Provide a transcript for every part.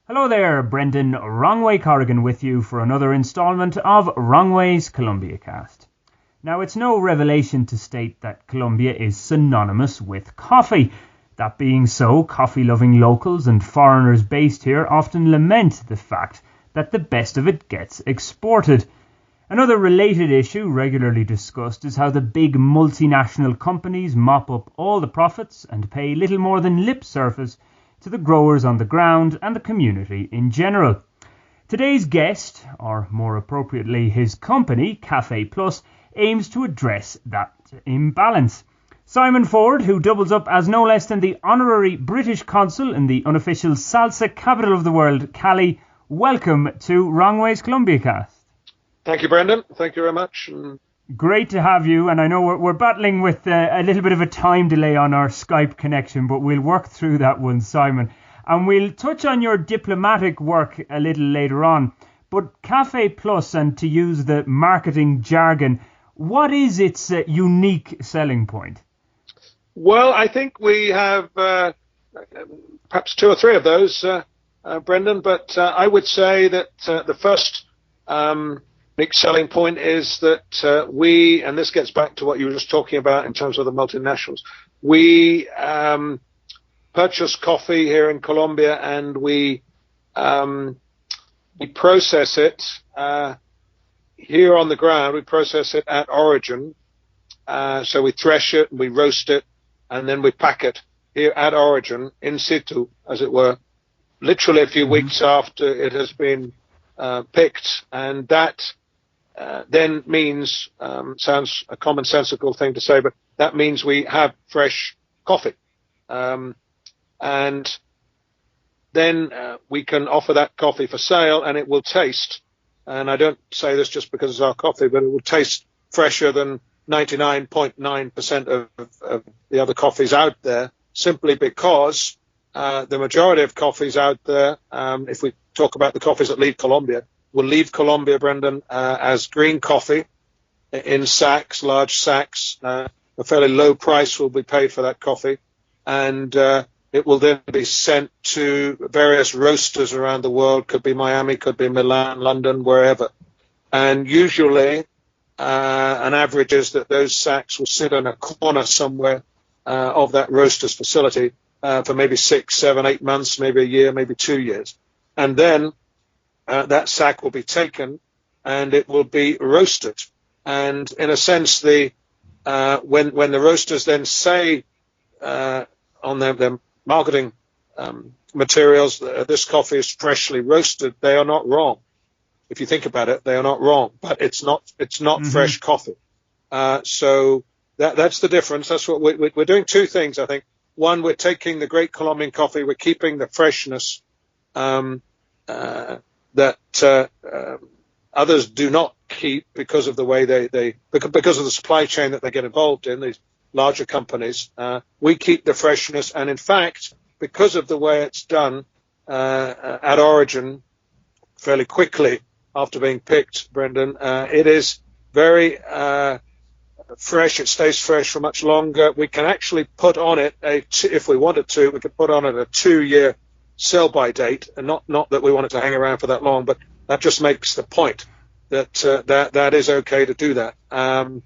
Hello there, Brendan Wrongway Corrigan with you for another instalment of Wrongway's Colombia Cast. Now, it's no revelation to state that Colombia is synonymous with coffee. That being so, coffee-loving locals and foreigners based here often lament the fact that the best of it gets exported. Another related issue regularly discussed is how the big multinational companies mop up all the profits and pay little more than lip service to the growers on the ground and the community in general. Today's guest, or more appropriately his company, Café Plus, aims to address that imbalance. Simon Ford, who doubles up as no less than the Honorary British Consul in the unofficial salsa capital of the world, Cali, welcome to Wrongway's Colombia Cast. Thank you, Brendan. Thank you very much. Great to have you, and I know we're battling with a little bit of a time delay on our Skype connection, but we'll work through that one, Simon. And we'll touch on your diplomatic work a little later on. But Café Plus, and to use the marketing jargon, what is its unique selling point? Well, I think we have perhaps two or three of those, Brendan, but I would say that the first big selling point is that we, and this gets back to what you were just talking about in terms of the multinationals, we purchase coffee here in Colombia and we process it here on the ground. We process it at origin. So we thresh it, we roast it, and then we pack it here at origin, in situ, as it were, literally a few weeks after it has been picked. And that then means, sounds a commonsensical thing to say, but that means we have fresh coffee. And then we can offer that coffee for sale, and it will taste, and I don't say this just because it's our coffee, but it will taste fresher than 99.9% of the other coffees out there, simply because the majority of coffees out there, if we talk about the coffees that leave Colombia, will leave Colombia, Brendan, as green coffee in sacks, large sacks. A fairly low price will be paid for that coffee, and it will then be sent to various roasters around the world. Could be Miami, could be Milan, London, wherever. And usually an average is that those sacks will sit in a corner somewhere of that roaster's facility for maybe 6, 7, 8 months, maybe a year, maybe 2 years. And then that sack will be taken and it will be roasted. And in a sense, when the roasters then say on their marketing materials this coffee is freshly roasted, they are not wrong. If you think about it, they are not wrong, but it's not fresh coffee. So that's the difference. That's what we're doing. Two things, I think. One, we're taking the great Colombian coffee, we're keeping the freshness that others do not keep because of the way because of the supply chain that they get involved in, these larger companies. We keep the freshness, and in fact, because of the way it's done at origin fairly quickly after being picked, Brendan, it is very fresh. It stays fresh for much longer. We can actually put on it if we wanted to, we could put on it a 2-year sell-by date, and not that we want it to hang around for that long, but that just makes the point that that is okay to do that. And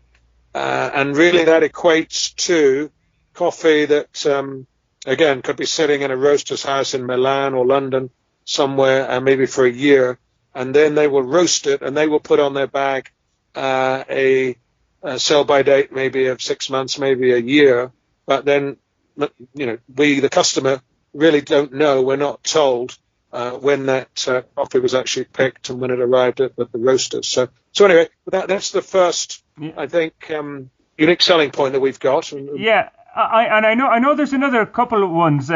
really that equates to coffee that, again, could be sitting in a roaster's house in Milan or London somewhere, maybe for a year, and then they will roast it and they will put on their bag a sell-by date maybe of 6 months, maybe a year, but then, we, the customer, really don't know. We're not told when that coffee was actually picked and when it arrived at the roasters. So anyway, that's the first, I think, unique selling point that we've got. Yeah, I know there's another couple of ones,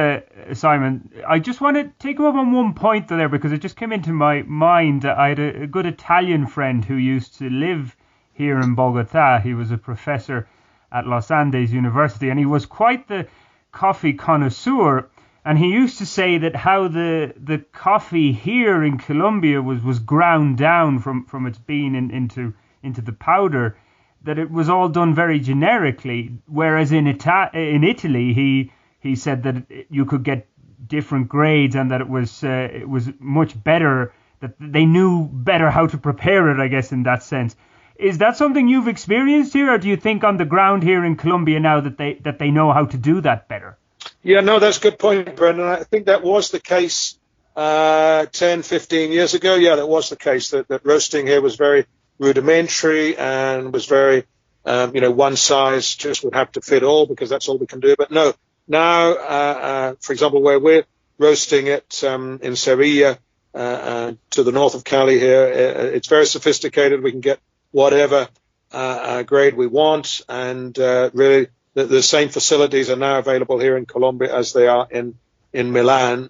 Simon. I just want to take you up on one point there because it just came into my mind. I had a good Italian friend who used to live here in Bogota. He was a professor at Los Andes University, and he was quite the coffee connoisseur. And he used to say that how the coffee here in Colombia was ground down from its bean into the powder, that it was all done very generically, whereas in Italy he said that you could get different grades, and that it was much better, that they knew better how to prepare it, I guess, in that sense. Is that something you've experienced here, or do you think on the ground here in Colombia now that they know how to do that better? Yeah, no, that's a good point, Brendan. I think that was the case 10, 15 years ago. Yeah, that was the case, that roasting here was very rudimentary and was very, one size just would have to fit all because that's all we can do. But no, now, for example, where we're roasting it in Sevilla, to the north of Cali here, it's very sophisticated. We can get whatever grade we want, and really the same facilities are now available here in Colombia as they are in Milan.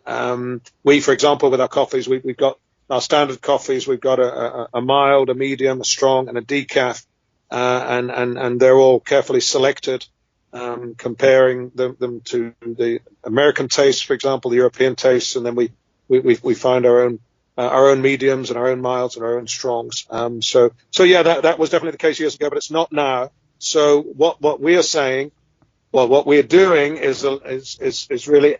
We, for example, with our coffees, we've got our standard coffees. We've got a mild, a medium, a strong, and a decaf, and they're all carefully selected, comparing them to the American taste, for example, the European taste, and then we find our own mediums and our own milds and our own strongs. So yeah, that was definitely the case years ago, but it's not now. So what we are saying, what we're doing is really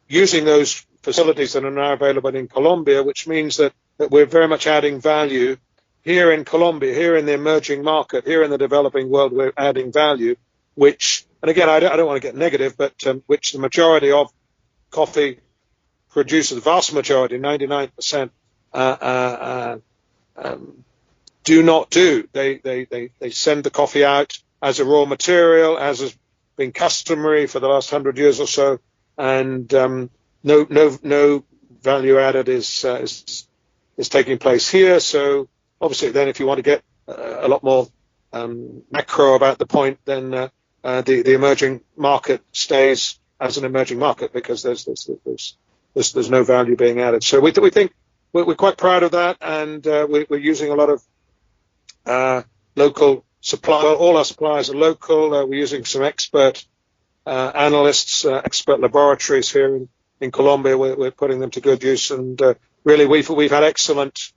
using those facilities that are now available in Colombia, which means that we're very much adding value here in Colombia, here in the emerging market, here in the developing world. We're adding value, which, and again, I don't want to get negative, but which the majority of coffee producers, the vast majority, 99%, do not do. They send the coffee out as a raw material, as has been customary for the last 100 years or so, and no value added is taking place here. So obviously, then if you want to get a lot more macro about the point, then the emerging market stays as an emerging market because there's no value being added. So we think we're quite proud of that, and we're using a lot of local supply. All our suppliers are local. We're using some expert analysts, expert laboratories here in Colombia. We're putting them to good use, and really we've had excellent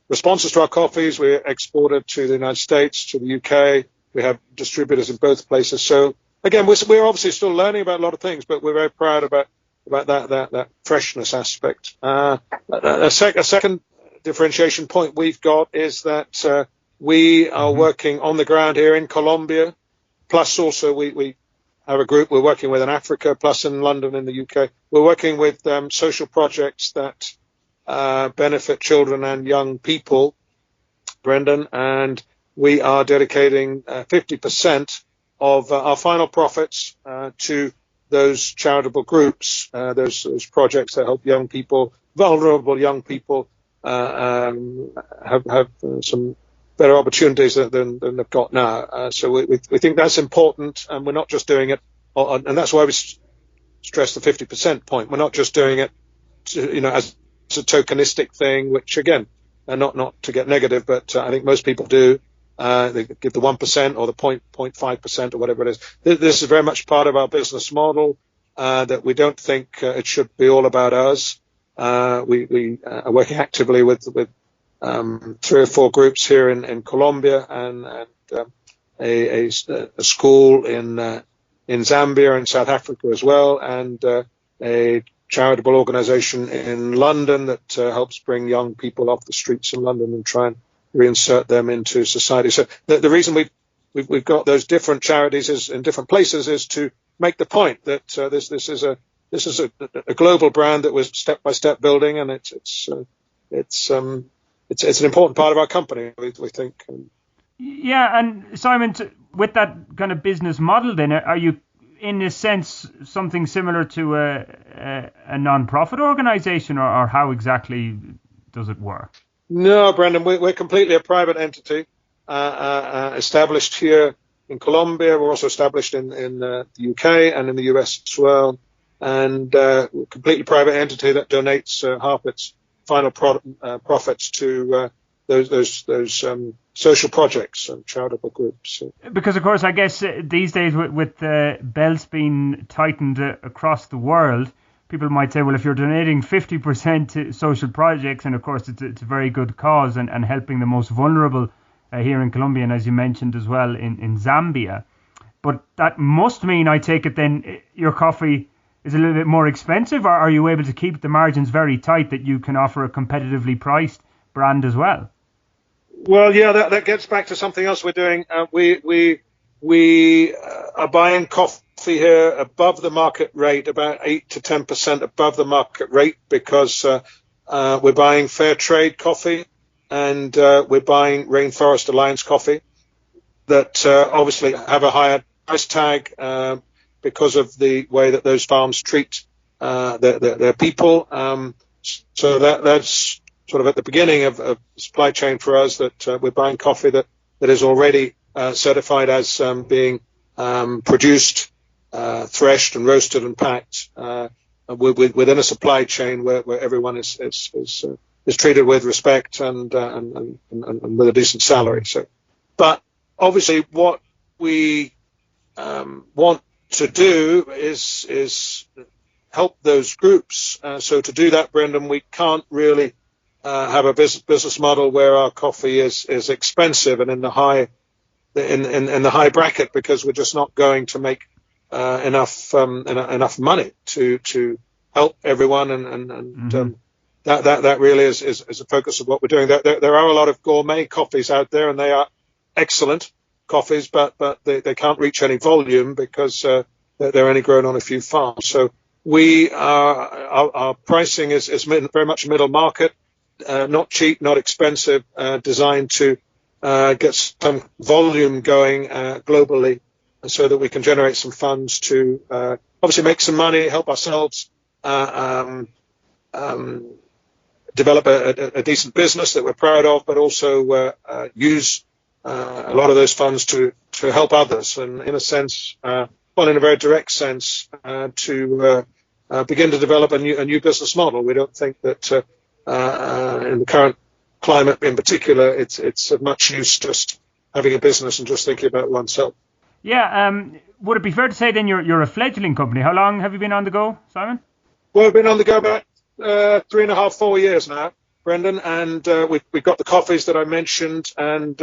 responses to our coffees. We're exported to the United States, to the UK. We have distributors in both places. So again, we're obviously still learning about a lot of things, but we're very proud about that freshness aspect. A second differentiation point we've got is that we are working on the ground here in Colombia, plus also we have a group we're working with in Africa, plus in London in the UK. We're working with social projects that benefit children and young people, Brendan, and we are dedicating 50% of our final profits to those charitable groups, those projects that help young people, vulnerable young people, have some better opportunities than they've got now. So we think that's important, and we're not just doing it, and that's why we stress the 50% point. We're not just doing it as a tokenistic thing, which again, not to get negative, but I think most people do. They give the 1% or the 0.5% or whatever it is. This is very much part of our business model, that we don't think it should be all about us. We are working actively with 3 or 4 groups here in Colombia, and a school in Zambia and South Africa as well, and a charitable organization in London that helps bring young people off the streets in London and try and reinsert them into society. So the reason we've got those different charities in different places is to make the point that this is a global brand that was step by step building, and it's an important part of our company, we think. Yeah, and Simon, with that kind of business model, then are you, in a sense, something similar to a non-profit organization, or how exactly does it work? No, Brendan, we're completely a private entity, established here in Colombia. We're also established in the UK and in the US as well, and we're a completely private entity that donates half its final profits to those social projects and charitable groups. Because, of course, I guess these days with the belts being tightened across the world, people might say, well, if you're donating 50% to social projects, and of course it's a very good cause and helping the most vulnerable here in Colombia, and as you mentioned as well in Zambia, but that must mean, I take it then, your coffee is it a little bit more expensive, or are you able to keep the margins very tight that you can offer a competitively priced brand as well? Well, yeah, that gets back to something else we're doing. We are buying coffee here above the market rate, about 8 to 10% above the market rate, because we're buying fair trade coffee, and we're buying Rainforest Alliance coffee that obviously have a higher price tag because of the way that those farms treat their people. So that's sort of at the beginning of the supply chain for us, that we're buying coffee that is already certified as being produced, threshed and roasted and packed within a supply chain where everyone is treated with respect and with a decent salary. So, but obviously what we want to do is help those groups. So to do that, Brendan, we can't really have a business model where our coffee is expensive and in the high bracket, because we're just not going to make enough money to help everyone, and that really is a focus of what we're doing. There are a lot of gourmet coffees out there, and they are excellent coffees, but they can't reach any volume because they're only grown on a few farms. So our pricing is very much middle market, not cheap, not expensive, designed to get some volume going globally, so that we can generate some funds to obviously make some money, help ourselves develop a decent business that we're proud of, but also use a lot of those funds to help others, and in a sense, in a very direct sense, to begin to develop a new business model. We don't think that in the current climate in particular, it's of much use just having a business and just thinking about oneself. Yeah, would it be fair to say then you're a fledgling company? How long have you been on the go, Simon? Well, we've been on the go about 3.5, 4 years now, Brendan, and we've got the coffees that I mentioned, and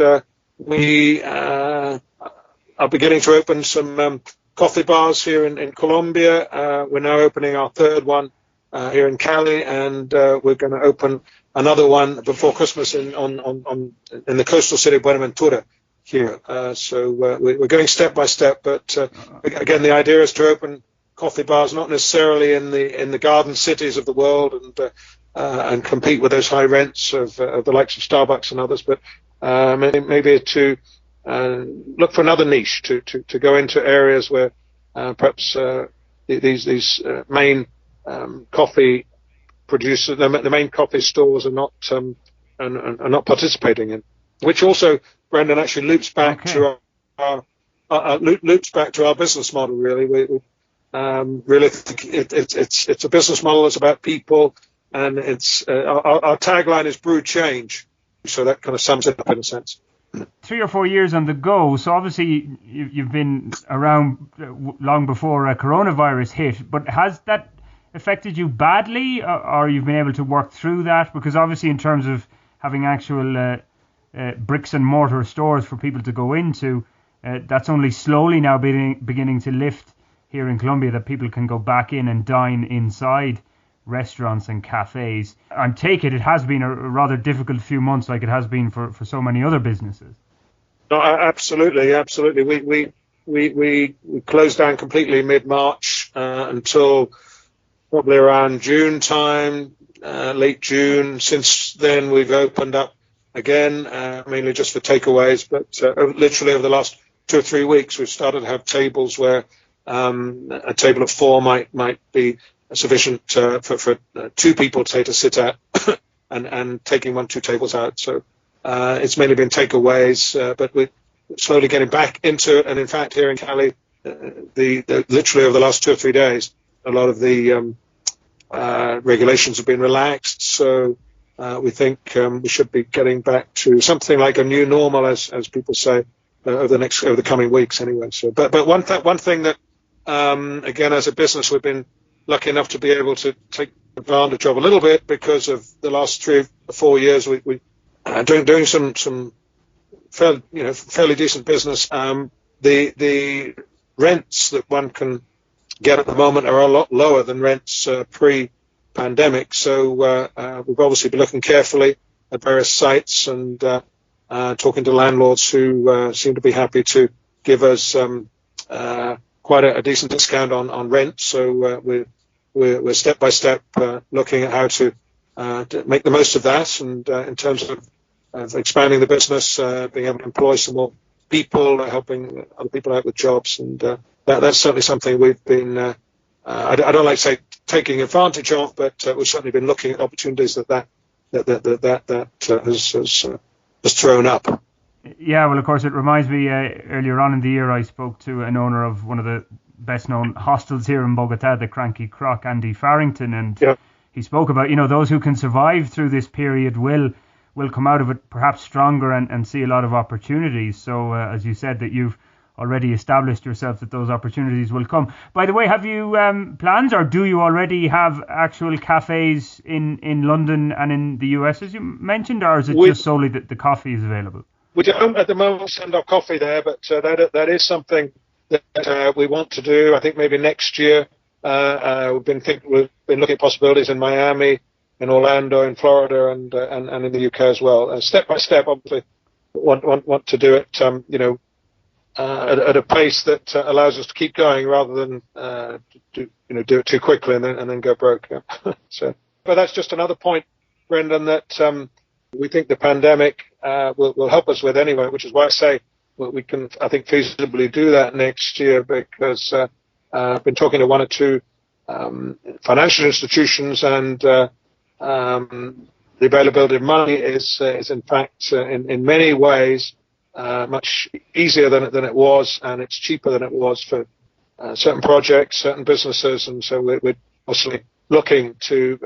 we are beginning to open some coffee bars here in Colombia. We're now opening our third one here in Cali, and we're going to open another one before Christmas in the coastal city of Buenaventura here. So we're going step by step, but again, the idea is to open coffee bars not necessarily in the garden cities of the world and compete with those high rents of the likes of Starbucks and others, but maybe to look for another niche to go into areas where perhaps these main coffee producers, the main coffee stores are not participating in, which also, Brendan, actually loops back to our business model. Really, we really think it's a business model that's about people, and it's our tagline is brew change, so that kind of sums it up in a sense. 3 or 4 years on the go, so obviously you've been around long before coronavirus hit, but has that affected you badly, or you've been able to work through that? Because obviously in terms of having actual bricks and mortar stores for people to go into, that's only slowly now beginning to lift here in Colombia, that people can go back in and dine inside restaurants and cafes. And take it has been a rather difficult few months, like it has been for so many other businesses. No, absolutely. We closed down completely mid-March until probably around June time, late June. Since then, we've opened up again, mainly just for takeaways. But literally over the last 2 or 3 weeks, we've started to have tables where a table of 4 might be sufficient for 2 people, say, to sit at, and taking 1-2 tables out. So it's mainly been takeaways, but we're slowly getting back into it. And in fact, here in Cali, literally over the last 2 or 3 days, a lot of the regulations have been relaxed. So we think we should be getting back to something like a new normal, as people say, over the coming weeks anyway. So, but one thing that again, as a business, we've been lucky enough to be able to take advantage of a little bit, because of the last 3 or 4 years we doing some fairly decent business. The rents that one can get at the moment are a lot lower than rents pre-pandemic. So we've obviously been looking carefully at various sites and talking to landlords who seem to be happy to give us quite a decent discount on rent. So we're step by step looking at how to make the most of that, and in terms of expanding the business, being able to employ some more people, helping other people out with jobs, and that's certainly something we've been. I don't like to say taking advantage of, but we've certainly been looking at opportunities that has thrown up. Yeah, well, of course, it reminds me, earlier on in the year, I spoke to an owner of one of the best-known hostels here in Bogota, the Cranky Croc, Andy Farrington, and he spoke about, those who can survive through this period will come out of it perhaps stronger and see a lot of opportunities. So, as you said, that you've already established yourself that those opportunities will come. By the way, have you plans, or do you already have actual cafes in London and in the US, as you mentioned, or is it just solely that the coffee is available? We don't at the moment send our coffee there, but that is something that we want to do. I think maybe next year. We've been looking at possibilities in Miami, in Orlando, in Florida, and in the UK as well. Step by step, obviously, want to do it. At a pace that allows us to keep going rather than do it too quickly and then go broke. Yeah. So, but that's just another point, Brendan, that we think the pandemic will help us with anyway, which is why I say we can, I think, feasibly do that next year, because I've been talking to one or two financial institutions, and the availability of money is in fact in many ways much easier than it was, and it's cheaper than it was for certain projects, certain businesses, and so we're obviously looking to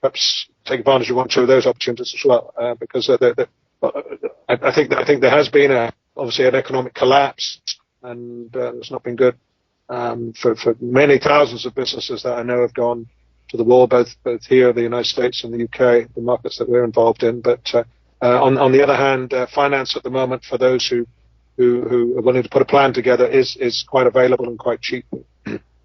perhaps take advantage of one or two of those opportunities as well, because I think there has been obviously an economic collapse, and it's not been good for many thousands of businesses that I know have gone to the wall, both here in the United States and the UK, the markets that we're involved in. But on the other hand, finance at the moment for those who are willing to put a plan together is quite available and quite cheap.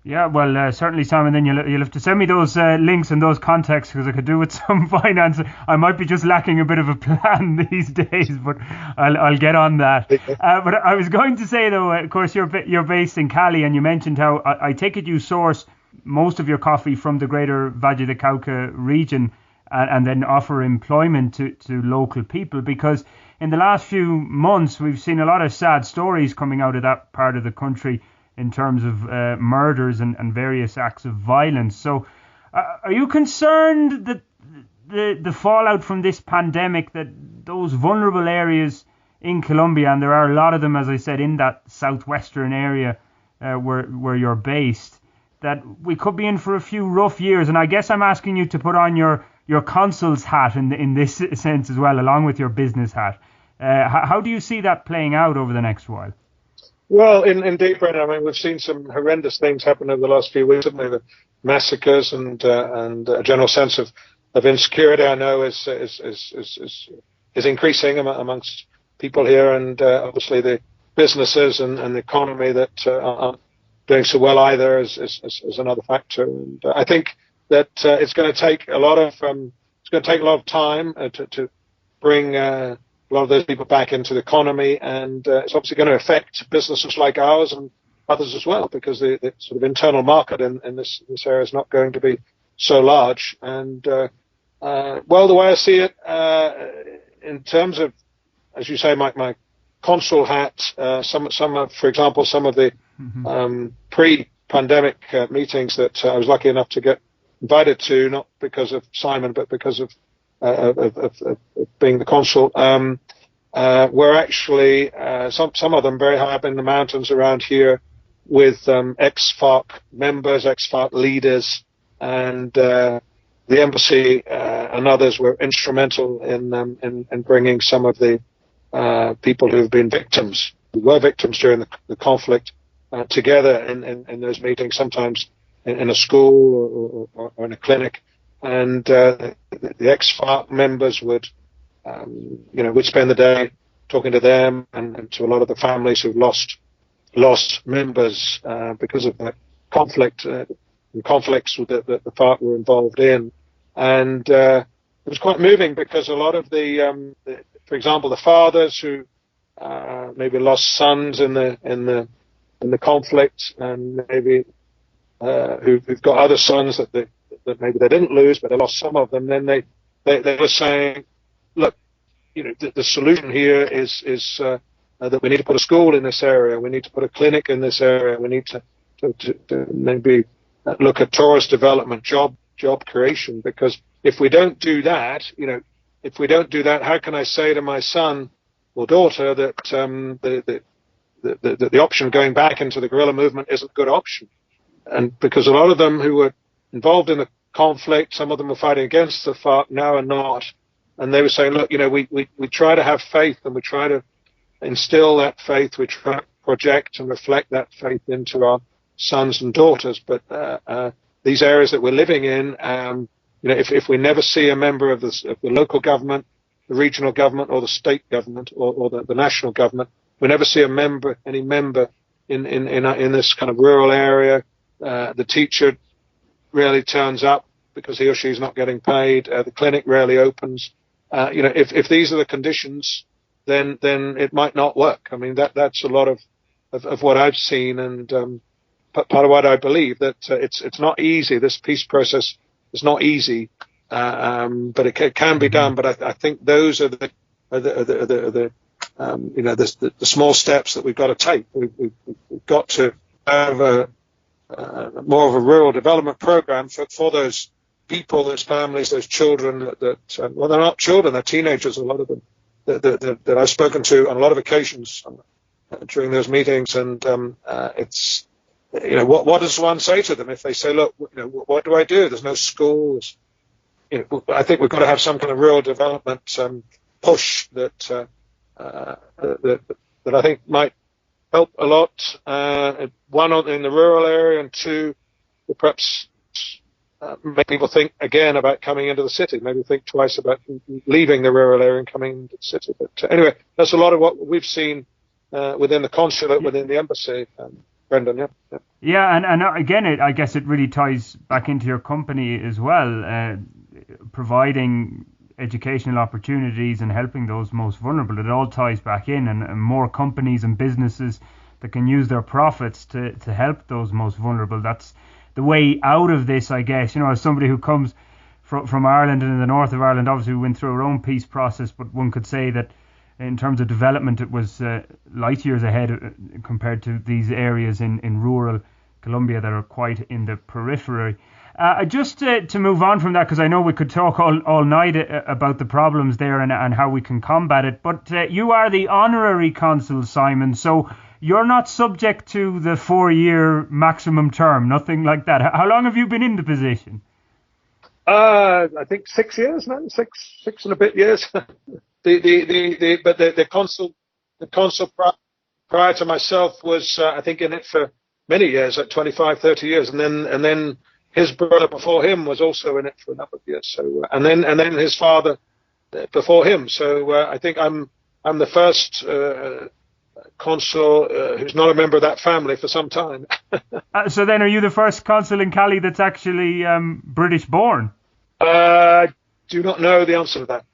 Yeah, well, certainly, Simon, then you'll have to send me those links and those contacts, because I could do with some finance. I might be just lacking a bit of a plan these days, but I'll get on that. But I was going to say, though, of course, you're based in Cali, and you mentioned how I take it you source most of your coffee from the greater Valle de Cauca region, and then offer employment to local people, because in the last few months we've seen a lot of sad stories coming out of that part of the country in terms of murders and various acts of violence. So are you concerned that the fallout from this pandemic, that those vulnerable areas in Colombia, and there are a lot of them, as I said, in that southwestern area where you're based, that we could be in for a few rough years? And I guess I'm asking you to put on your consul's hat in this sense as well, along with your business hat. How do you see that playing out over the next while? Well, indeed, Brendan. I mean, we've seen some horrendous things happen over the last few weeks. Certainly, the massacres and a general sense of insecurity, I know, is increasing amongst people here, and obviously the businesses and the economy that aren't doing so well either is another factor. And I think that it's going to take a lot of time to bring a lot of those people back into the economy, and it's obviously going to affect businesses like ours and others as well, because the sort of internal market in this area is not going to be so large. And well, the way I see it, in terms of, as you say, my consul hat, some of, for example, some of the pre-pandemic meetings that I was lucky enough to get invited to, not because of Simon, but because of being the consul, were actually some of them very high up in the mountains around here, with ex-FARC members, ex-FARC leaders, and the embassy and others were instrumental in bringing some of the people who have been victims, who were victims during the conflict, together in those meetings, sometimes in a school or in a clinic. And the ex-FARC members would spend the day talking to them and to a lot of the families who've lost lost members because of that conflicts that the FARC were involved in, and it was quite moving because a lot of for example, the fathers who maybe lost sons in the conflict, and maybe who've got other sons that maybe they didn't lose, but they lost some of them. Then they were saying, look, the solution here is that we need to put a school in this area, we need to put a clinic in this area, we need to maybe look at tourist development, job creation, because if we don't do that, how can I say to my son or daughter that the option of going back into the guerrilla movement isn't a good option? And because a lot of them who were involved in the conflict, some of them were fighting against the FARC, now are not. And they were saying, look, we try to have faith, and we try to instill that faith, we try to project and reflect that faith into our sons and daughters. But these areas that we're living in, if we never see a member of the local government, the regional government, or the state government, or the national government, we never see any member in this kind of rural area. The teacher rarely turns up because he or she is not getting paid. The clinic rarely opens. If these are the conditions, then it might not work. I mean, that's a lot of what I've seen, and part of what I believe, that it's not easy. This peace process is not easy, but it can be done. But I think those are the small steps that we've got to take. We've got to have more of a rural development program for those people, those families, those children that they're not children, they're teenagers, a lot of them that I've spoken to on a lot of occasions during those meetings. And it's, what does one say to them if they say, look, what do I do? There's no schools. I think we've got to have some kind of rural development push that I think might help a lot. One, in the rural area, and two, perhaps make people think again about coming into the city, maybe think twice about leaving the rural area and coming into the city. But anyway, that's a lot of what we've seen within the consulate, within the embassy. Brendan, yeah, and again, I guess it really ties back into your company as well, providing educational opportunities and helping those most vulnerable. It all ties back in, and more companies and businesses that can use their profits to help those most vulnerable. That's the way out of this, I guess. As somebody who comes from Ireland and in the north of Ireland, obviously we went through our own peace process, but one could say that in terms of development, it was light years ahead compared to these areas in rural Colombia that are quite in the periphery. Just to move on from that, because I know we could talk all night about the problems there and how we can combat it, but you are the Honorary Consul, Simon, so you're not subject to the 4-year maximum term, nothing like that. How long have you been in the position? I think 6 years now, six and a bit years. The consul prior to myself was I think in it for many years, like 25, 30 years, and then his brother before him was also in it for a number of years. So and then his father before him. So I think I'm the first consul who's not a member of that family for some time. So then, are you the first consul in Cali that's actually British born? Do not know the answer to that.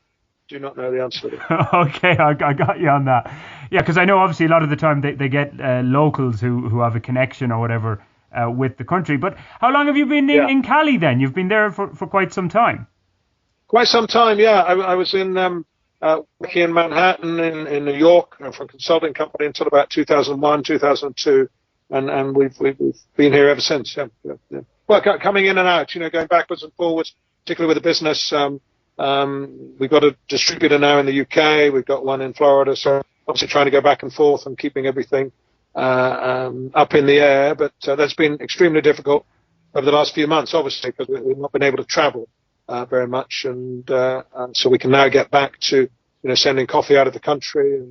Okay, I got you on that. Yeah, because I know obviously a lot of the time they get locals who have a connection or whatever with the country. But how long have you been in Cali then? You've been there for quite some time. Quite some time, yeah. I was in working in Manhattan, in New York, for a consulting company until about 2001, 2002, and we've been here ever since. Yeah. Well, coming in and out, going backwards and forwards, particularly with the business. We've got a distributor now in the UK. We've got one in Florida. So obviously trying to go back and forth and keeping everything up in the air. But that's been extremely difficult over the last few months, obviously, because we've not been able to travel very much. And so we can now get back to sending coffee out of the country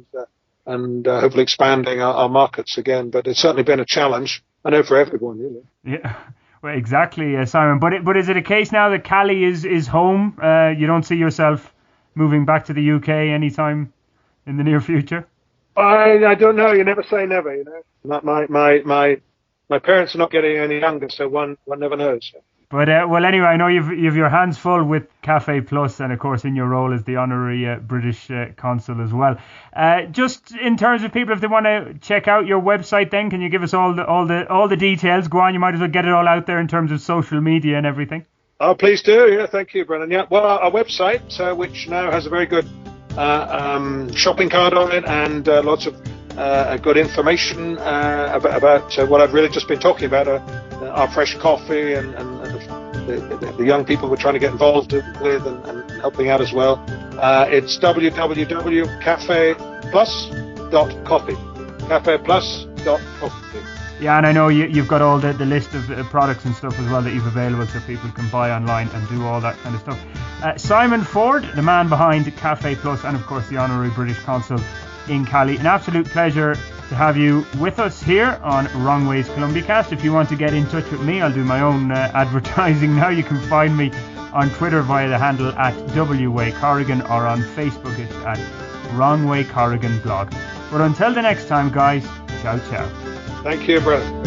and hopefully expanding our markets again. But it's certainly been a challenge, I know, for everyone, really. Yeah. Well, exactly, Simon. But is it a case now that Cali is home? You don't see yourself moving back to the UK anytime in the near future? I don't know. You never say never, you know. My parents are not getting any younger, so one never knows. But well, anyway, I know you've your hands full with Café Plus, and of course in your role as the honorary British consul as well. Just in terms of people, if they want to check out your website, then can you give us all the details? Go on, you might as well get it all out there in terms of social media and everything. Oh, please do. Yeah, thank you, Brennan. Yeah, well, our website, which now has a very good shopping cart on it and lots of good information about what I've really just been talking about, our fresh coffee and the young people we're trying to get involved with and helping out as well. It's www.cafeplus.coffee. Cafeplus.coffee. Yeah, and I know you've got all the list of products and stuff as well that you've available so people can buy online and do all that kind of stuff. Simon Ford, the man behind Café Plus and of course the Honorary British Consul in Cali. An absolute pleasure to have you with us here on Wrong Ways Colombia Cast. If you want to get in touch with me, I'll do my own advertising now. You can find me on Twitter via the handle at WA Corrigan, or on Facebook it's at Wrong Way Corrigan blog. But until the next time, guys, ciao ciao. Thank you, brother.